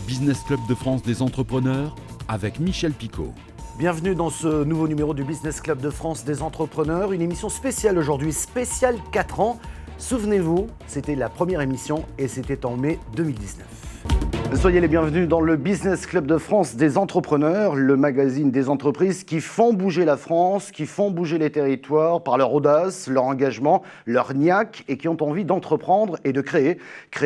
Business Club de France des entrepreneurs avec Michel Picot. Bienvenue dans ce nouveau numéro du Business Club de France des entrepreneurs, une émission spéciale aujourd'hui, spéciale 4 ans. Souvenez-vous, c'était la première émission et c'était en mai 2019. Soyez les bienvenus dans le Business Club de France des entrepreneurs, le magazine des entreprises qui font bouger la France, qui font bouger les territoires par leur audace, leur engagement, leur niaque et qui ont envie d'entreprendre et de créer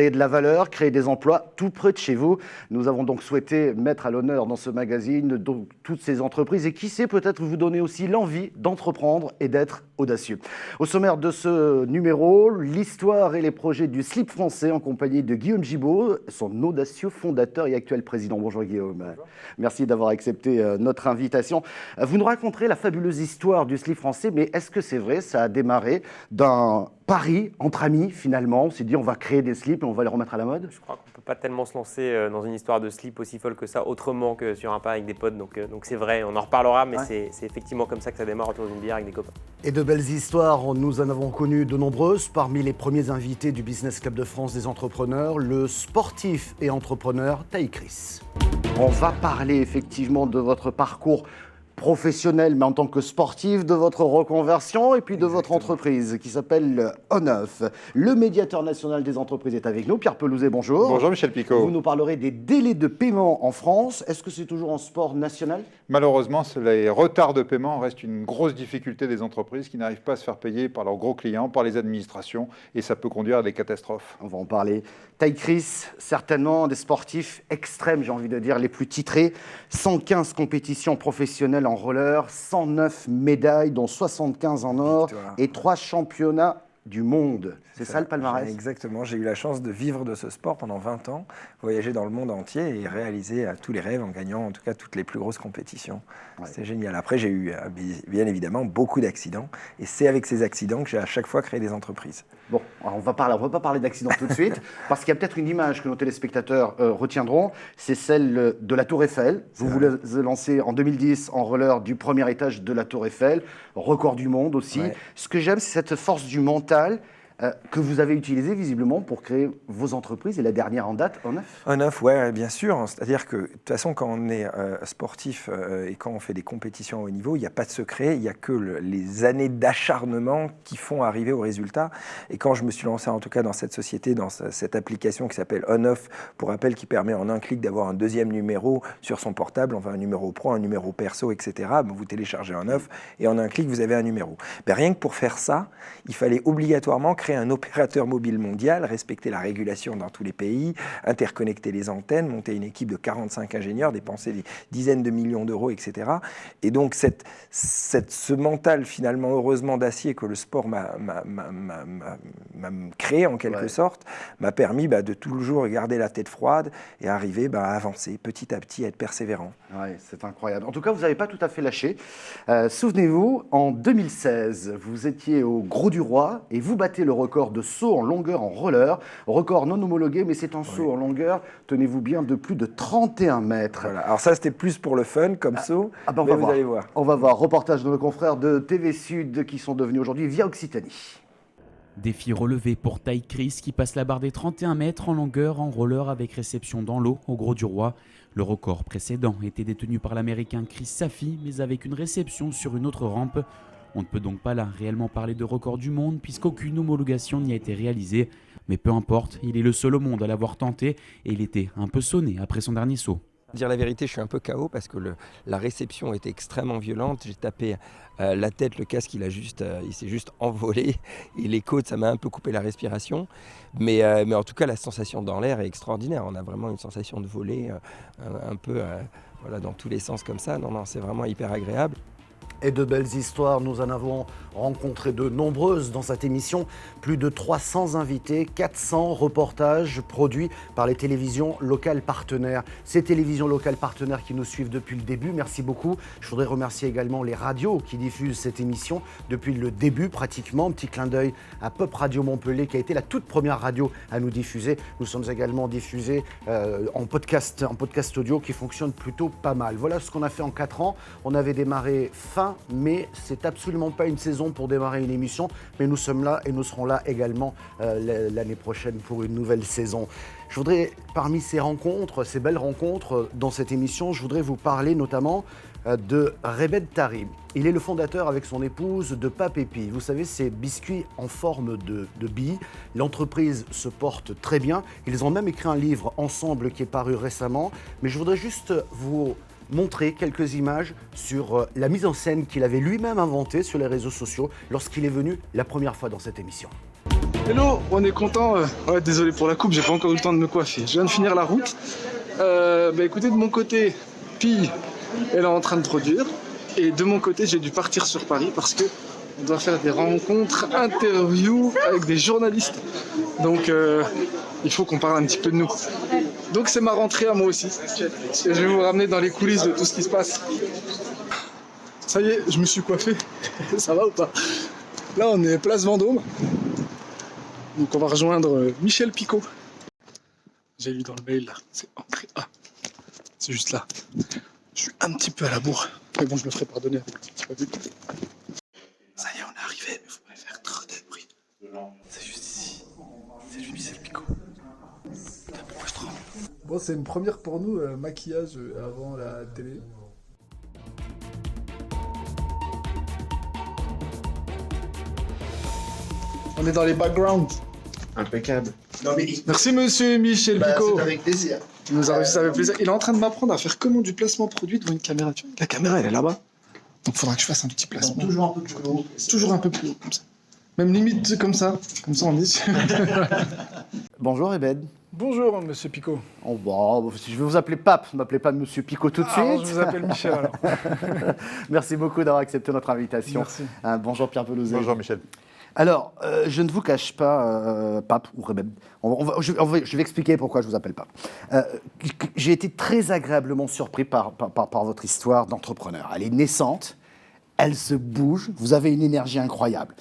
de la valeur, créer des emplois tout près de chez vous. Nous avons donc souhaité mettre à l'honneur dans ce magazine donc, toutes ces entreprises et qui sait peut-être vous donner aussi l'envie d'entreprendre et d'être audacieux. Au sommaire de ce numéro, l'histoire et les projets du slip français en compagnie de Guillaume Gibaud, son audacieux fondateur et actuel président. Bonjour Guillaume. Bonjour. Merci d'avoir accepté notre invitation. Vous nous raconterez la fabuleuse histoire du slip français, mais est-ce que c'est vrai, ça a démarré d'un pari entre amis finalement? On s'est dit on va créer des slips et on va les remettre à la mode? Je crois qu'on ne peut pas tellement se lancer dans une histoire de slip aussi folle que ça, autrement que sur un pas avec des potes. Donc c'est vrai, on en reparlera, mais ouais. C'est effectivement comme ça que ça démarre autour d'une bière avec des copains. Et de belles histoires, nous en avons connu de nombreuses. Parmi les premiers invités du Business Club de France des entrepreneurs, le sportif et entrepreneur Taï Chris. On va parler effectivement de votre parcours professionnel, mais en tant que sportif, de votre reconversion et puis de votre entreprise qui s'appelle ONEUF. Le médiateur national des entreprises est avec nous. Pierre Pelouzet, bonjour. Bonjour Michel Picot. Vous nous parlerez des délais de paiement en France. Est-ce que c'est toujours un sport national? Malheureusement, les retards de paiement restent une grosse difficulté des entreprises qui n'arrivent pas à se faire payer par leurs gros clients, par les administrations, et ça peut conduire à des catastrophes. On va en parler. Taï Chris, certainement des sportifs extrêmes, j'ai envie de dire, les plus titrés. 115 compétitions professionnelles en roller, 109 médailles, dont 75 en or, et 3 championnats du monde. C'est ça le palmarès? Exactement. J'ai eu la chance de vivre de ce sport pendant 20 ans, voyager dans le monde entier et réaliser tous les rêves en gagnant en tout cas toutes les plus grosses compétitions. Ouais. C'était génial. Après, j'ai eu bien évidemment beaucoup d'accidents et c'est avec ces accidents que j'ai à chaque fois créé des entreprises. Bon, alors on va pas parler d'accidents tout de suite parce qu'il y a peut-être une image que nos téléspectateurs retiendront, c'est celle de la Tour Eiffel. Vous vous lancez en 2010 en roller du premier étage de la Tour Eiffel, record du monde aussi. Ouais. Ce que j'aime, c'est cette force du mental que vous avez utilisé visiblement pour créer vos entreprises et la dernière en date, ONEUF. ONEUF, oui, bien sûr. C'est-à-dire que de toute façon, quand on est sportif et quand on fait des compétitions à haut niveau, il n'y a pas de secret, il n'y a que les années d'acharnement qui font arriver au résultat. Et quand je me suis lancé en tout cas dans cette société, dans cette application qui s'appelle ONEUF, pour rappel, qui permet en un clic d'avoir un deuxième numéro sur son portable, enfin un numéro pro, un numéro perso, etc. Vous téléchargez ONEUF et en un clic, vous avez un numéro. Rien que pour faire ça, il fallait obligatoirement créer un opérateur mobile mondial, respecter la régulation dans tous les pays, interconnecter les antennes, monter une équipe de 45 ingénieurs, dépenser des dizaines de millions d'euros, etc. Et donc ce mental finalement heureusement d'acier que le sport m'a créé en quelque sorte, m'a permis de toujours garder la tête froide et arriver à avancer petit à petit, à être persévérant. Ouais, c'est incroyable. En tout cas, vous n'avez pas tout à fait lâché. Souvenez-vous, en 2016, vous étiez au Grau du Roi et vous battez le record de saut en longueur en roller. Record non homologué, mais c'est un saut en longueur, tenez-vous bien, de plus de 31 mètres. Voilà. Alors ça, c'était plus pour le fun comme saut, mais vous allez voir. On va voir. Reportage de nos confrères de TV Sud qui sont devenus aujourd'hui Via Occitanie. Défi relevé pour Taï Chris qui passe la barre des 31 mètres en longueur en roller avec réception dans l'eau au Grau du Roi. Le record précédent était détenu par l'Américain Chris Safi, mais avec une réception sur une autre rampe. On ne peut donc pas là réellement parler de record du monde puisqu'aucune homologation n'y a été réalisée. Mais peu importe, il est le seul au monde à l'avoir tenté et il était un peu sonné après son dernier saut. Dire la vérité, je suis un peu KO parce que la réception était extrêmement violente. J'ai tapé la tête, le casque il s'est juste envolé et les côtes, ça m'a un peu coupé la respiration. Mais en tout cas, la sensation dans l'air est extraordinaire. On a vraiment une sensation de voler un peu dans tous les sens comme ça. Non, c'est vraiment hyper agréable. Et de belles histoires, nous en avons rencontré de nombreuses dans cette émission. Plus de 300 invités, 400 reportages produits par les télévisions locales partenaires. Ces télévisions locales partenaires qui nous suivent depuis le début, merci beaucoup. Je voudrais remercier également les radios qui diffusent cette émission depuis le début pratiquement. Petit clin d'œil à Pop Radio Montpellier qui a été la toute première radio à nous diffuser. Nous sommes également diffusés en podcast audio qui fonctionne plutôt pas mal. Voilà ce qu'on a fait en 4 ans. On avait démarré fin là, mais c'est absolument pas une saison pour démarrer une émission. Mais nous sommes là et nous serons là également l'année prochaine pour une nouvelle saison. Je voudrais, parmi ces rencontres, ces belles rencontres dans cette émission, je voudrais vous parler notamment de Rebed Tari. Il est le fondateur avec son épouse de Papépi. Vous savez, ces biscuits en forme de billes. L'entreprise se porte très bien. Ils ont même écrit un livre ensemble qui est paru récemment. Mais je voudrais juste vous montrer quelques images sur la mise en scène qu'il avait lui-même inventée sur les réseaux sociaux lorsqu'il est venu la première fois dans cette émission. Hello, on est content. Ouais, désolé pour la coupe, j'ai pas encore eu le temps de me coiffer. Je viens de finir la route. Écoutez, de mon côté, Pi, elle est en train de produire. Et de mon côté, j'ai dû partir sur Paris parce que on doit faire des rencontres, interviews avec des journalistes. Donc, il faut qu'on parle un petit peu de nous. Donc, c'est ma rentrée à moi aussi. Et je vais vous ramener dans les coulisses de tout ce qui se passe. Ça y est, je me suis coiffé. Ça va ou pas? Là, on est place Vendôme. Donc on va rejoindre Michel Picot. J'ai lu dans le mail là, c'est entrée A. C'est juste là. Je suis un petit peu à la bourre. Mais bon, je me ferai pardonner avec un petit peu de vue. Ça y est, on est arrivé, mais faut pas faire trop de bruit. C'est juste ici. C'est lui, Michel Picot. Putain, pourquoi je tremble? Bon, c'est une première pour nous, maquillage avant la télé. On est dans les backgrounds. Impeccable. Non mais Merci monsieur Michel Picot. c'est avec plaisir. Il nous a réussi, ça fait plaisir. Il est en train de m'apprendre à faire comment du placement produit devant une caméra. Tu vois, la caméra, elle est là-bas. Donc il faudra que je fasse un petit placement. Toujours un peu plus haut. Toujours un peu plus haut, comme ça. Même limite comme ça. Comme ça, on dit. Bonjour Rebed. Bonjour monsieur Picot. Oh, bon, je vais vous appeler Pape, ne m'appelez pas Monsieur Picot tout de suite. Je vous appelle Michel alors. Merci beaucoup d'avoir accepté notre invitation. Merci. Bonjour Pierre Pelouzet. Bonjour Michel. Alors, je ne vous cache pas, Pape ou Rebed, je vais expliquer pourquoi je vous appelle Pape. J'ai été très agréablement surpris par votre histoire d'entrepreneur. Elle est naissante, elle se bouge, vous avez une énergie incroyable.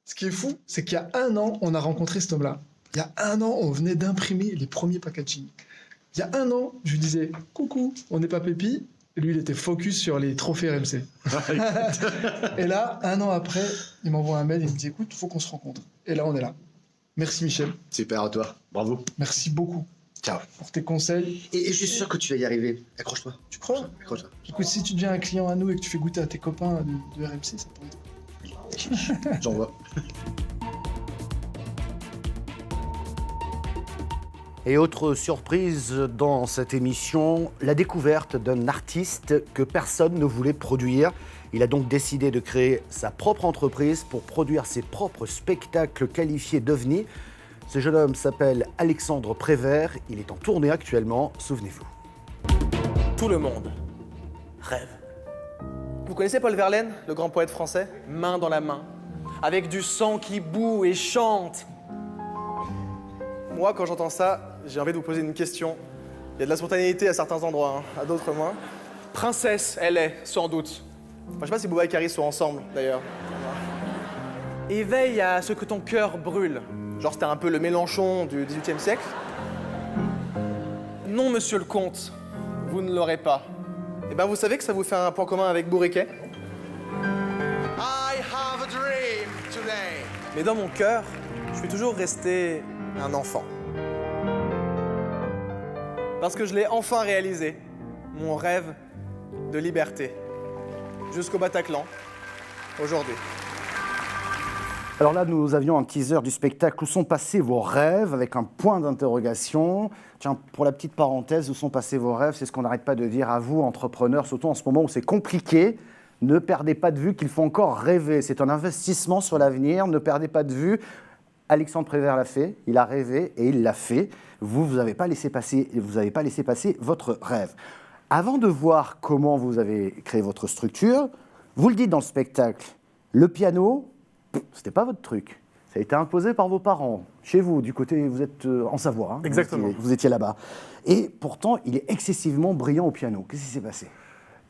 Ce qui est fou, c'est qu'il y a 1 an, on a rencontré cet homme-là. Il y a 1 an, on venait d'imprimer les premiers packaging. Il y a 1 an, je lui disais « Coucou, on n'est pas Pépi ». Lui, il était focus sur les trophées RMC. Et là, 1 an après, il m'envoie un mail et il me dit « Écoute, il faut qu'on se rencontre ». Et là, on est là. Merci Michel. Super à toi. Bravo. Merci beaucoup. Ciao. Pour tes conseils. Et je suis sûr que tu vas y arriver. Accroche-toi. Tu crois? Accroche-toi. Écoute, si tu deviens un client à nous et que tu fais goûter à tes copains de RMC, ça pourrait être... J'en vois. Et autre surprise dans cette émission, la découverte d'un artiste que personne ne voulait produire. Il a donc décidé de créer sa propre entreprise pour produire ses propres spectacles qualifiés d'ovnis. Ce jeune homme s'appelle Alexandre Prévert, il est en tournée actuellement, souvenez-vous. Tout le monde rêve. Vous connaissez Paul Verlaine, le grand poète français? Main dans la main, avec du sang qui bout et chante. Moi, quand j'entends ça, j'ai envie de vous poser une question. Il y a de la spontanéité à certains endroits, à d'autres moins. Princesse, elle est, sans doute. Enfin, je sais pas si Bouba et Carrie sont ensemble, d'ailleurs. Éveille à ce que ton cœur brûle. Genre, c'était un peu le Mélenchon du XVIIIe siècle. Non, monsieur le comte, vous ne l'aurez pas. Eh ben, vous savez que ça vous fait un point commun avec Bourriquet? I have a dream today. Mais dans mon cœur, je suis toujours resté un enfant. Parce que je l'ai enfin réalisé, mon rêve de liberté. Jusqu'au Bataclan, aujourd'hui. Alors là, nous avions un teaser du spectacle « Où sont passés vos rêves ?» avec un point d'interrogation. Tiens, pour la petite parenthèse, où sont passés vos rêves? C'est ce qu'on n'arrête pas de dire à vous, entrepreneurs, surtout en ce moment où c'est compliqué. Ne perdez pas de vue qu'il faut encore rêver. C'est un investissement sur l'avenir. Ne perdez pas de vue. Alexandre Prévert l'a fait, il a rêvé et il l'a fait. Vous n'avez pas laissé passer votre rêve. Avant de voir comment vous avez créé votre structure, vous le dites dans le spectacle, le piano, c'était pas votre truc. Ça a été imposé par vos parents, chez vous, du côté, vous êtes en Savoie. Hein, exactement. Vous étiez là-bas. Et pourtant, il est excessivement brillant au piano. Qu'est-ce qui s'est passé?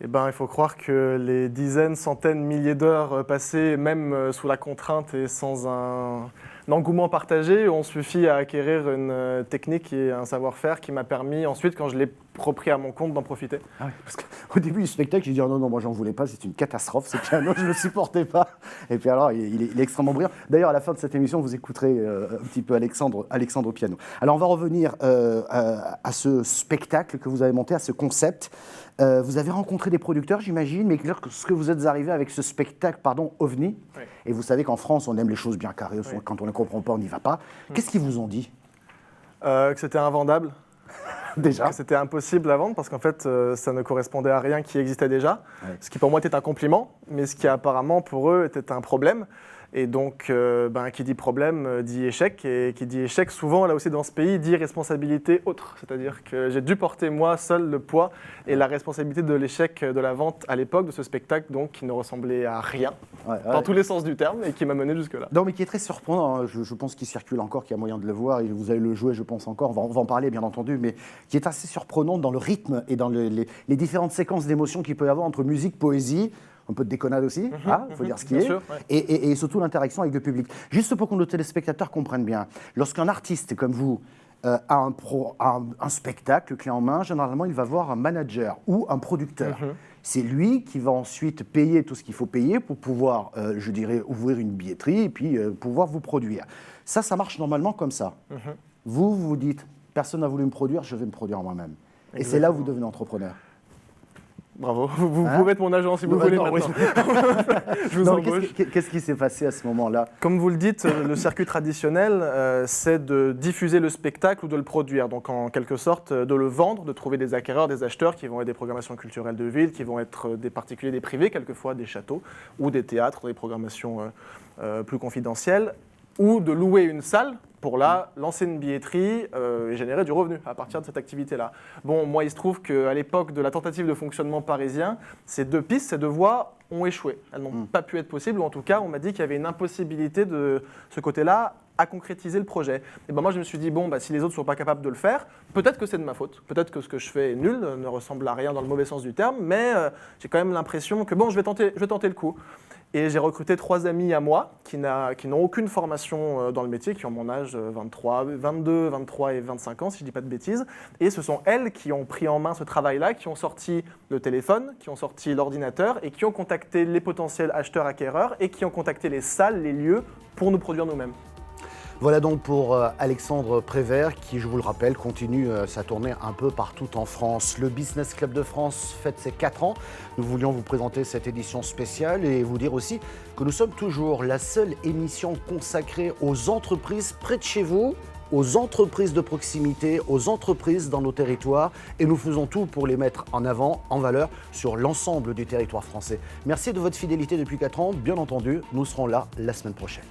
Eh ben, il faut croire que les dizaines, centaines, milliers d'heures passées, même sous la contrainte et sans un engouement partagé, ont suffi à acquérir une technique et un savoir-faire qui m'a permis ensuite, quand je l'ai repris à mon compte d'en profiter. Ah oui, parce qu'au début du spectacle, j'ai dit non, moi j'en voulais pas, c'est une catastrophe, ce piano, je ne le supportais pas. Et puis alors, il est extrêmement brillant. D'ailleurs, à la fin de cette émission, vous écouterez un petit peu Alexandre au piano. Alors, on va revenir à ce spectacle que vous avez monté, à ce concept. Vous avez rencontré des producteurs, j'imagine, mais lorsque vous êtes arrivé avec ce spectacle, OVNI, oui. Et vous savez qu'en France, on aime les choses bien carrées, oui. Quand on ne comprend pas, on n'y va pas. Qu'est-ce qu'ils vous ont dit ? Que c'était invendable. Déjà. Que c'était impossible à vendre parce qu'en fait, ça ne correspondait à rien qui existait déjà. Ouais. Ce qui pour moi était un compliment, mais ce qui apparemment pour eux était un problème. Et donc, qui dit problème dit échec. Et qui dit échec, souvent, là aussi dans ce pays, dit responsabilité autre. C'est-à-dire que j'ai dû porter moi seul le poids et la responsabilité de l'échec de la vente à l'époque de ce spectacle, donc qui ne ressemblait à rien, dans tous les sens du terme, et qui m'a mené jusque-là. Non, mais qui est très surprenant. Hein. Je pense qu'il circule encore, qu'il y a moyen de le voir. Et vous allez le jouer, je pense encore. On va en parler, bien entendu, mais qui est assez surprenant dans le rythme et dans les différentes séquences d'émotions qu'il peut y avoir entre musique, poésie. Un peu de déconnade aussi, il faut dire ce qui est, sûr, ouais. et surtout l'interaction avec le public. Juste pour que nos téléspectateurs comprennent bien, lorsqu'un artiste comme vous a un spectacle clé en main, généralement il va voir un manager ou un producteur. C'est lui qui va ensuite payer tout ce qu'il faut payer pour pouvoir, ouvrir une billetterie et puis pouvoir vous produire. Ça marche normalement comme ça. Vous dites, personne n'a voulu me produire, je vais me produire moi-même. Exactement. Et c'est là où vous devenez entrepreneur. Bravo, vous pouvez être mon agent si vous voulez maintenant. Je vous embauche. Qu'est-ce qui s'est passé à ce moment-là ? Comme vous le dites, le circuit traditionnel, c'est de diffuser le spectacle ou de le produire. Donc en quelque sorte, de le vendre, de trouver des acquéreurs, des acheteurs qui vont être des programmations culturelles de ville, qui vont être des particuliers, des privés, quelquefois des châteaux ou des théâtres, des programmations plus confidentielles, ou de louer une salle pour là lancer une billetterie et générer du revenu à partir de cette activité-là. Bon, moi, il se trouve qu'à l'époque de la tentative de fonctionnement parisien, ces deux pistes, ces deux voies ont échoué. Elles n'ont pas pu être possibles, ou en tout cas, on m'a dit qu'il y avait une impossibilité de ce côté-là à concrétiser le projet. Et ben moi, je me suis dit, si les autres ne sont pas capables de le faire, peut-être que c'est de ma faute. Peut-être que ce que je fais est nul, ne ressemble à rien dans le mauvais sens du terme, mais j'ai quand même l'impression que je vais tenter le coup. Et j'ai recruté 3 amis à moi qui n'ont aucune formation dans le métier, qui ont mon âge, 22, 23 et 25 ans, si je ne dis pas de bêtises. Et ce sont elles qui ont pris en main ce travail-là, qui ont sorti le téléphone, qui ont sorti l'ordinateur et qui ont contacté les potentiels acheteurs-acquéreurs et qui ont contacté les salles, les lieux pour nous produire nous-mêmes. Voilà donc pour Alexandre Prévert qui, je vous le rappelle, continue sa tournée un peu partout en France. Le Business Club de France fête ses 4 ans. Nous voulions vous présenter cette édition spéciale et vous dire aussi que nous sommes toujours la seule émission consacrée aux entreprises près de chez vous, aux entreprises de proximité, aux entreprises dans nos territoires, et nous faisons tout pour les mettre en avant, en valeur, sur l'ensemble du territoire français. Merci de votre fidélité depuis 4 ans. Bien entendu, nous serons là la semaine prochaine.